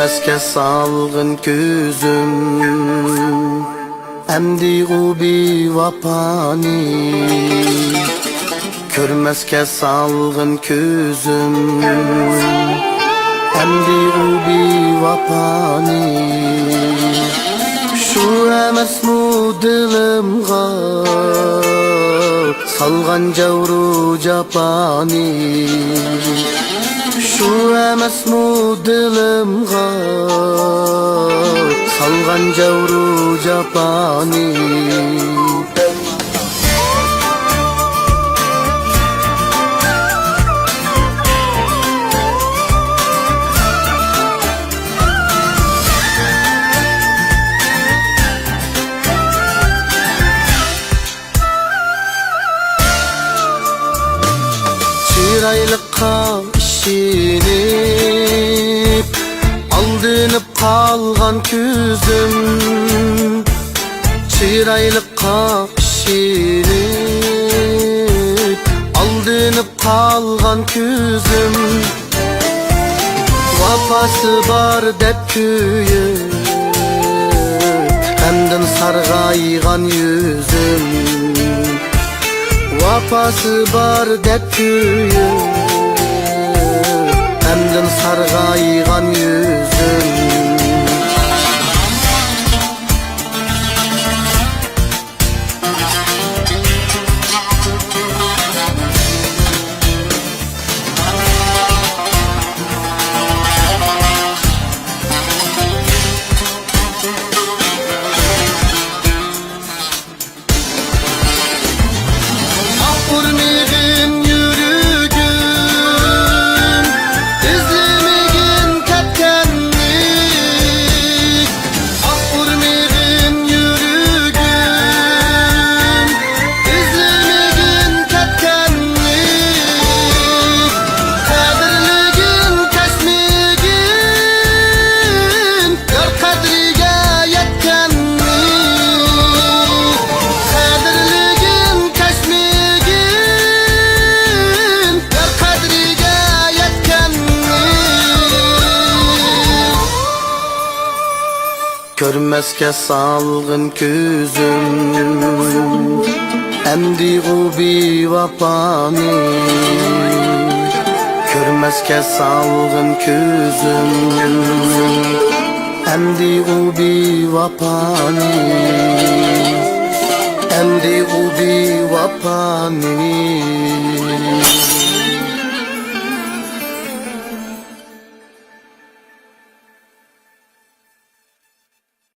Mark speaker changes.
Speaker 1: Körmezke salgın gözüm, emdi ubi vapani. Körmezke salgın gözüm, emdi ubi vapani. Şu emes mu dilimga salgan javru japani. Şu emes mu dilimga salgan javru japani. Çıraylıkka işinip aldınıp kalgan küzüm. Çıraylıkka işinip aldınıp kalgan küzüm. Vapası var dep kүйüp hemden sargaygan yüzüm. Vapası var dep kүйüp hemden sargaygan yüzüm. Urmigin yürügün, izlemigin ketkenlik. Urmigin yürügün, izlemigin ketkenlik. Kadirligin keşmigin, yar kadriga yetkenlik. Kadirligin keşmigin, körmezke salgın küzüm, emdi ubi vapani. Körmezke salgın küzüm, emdi ubi vapani. Emdi ubi vapani.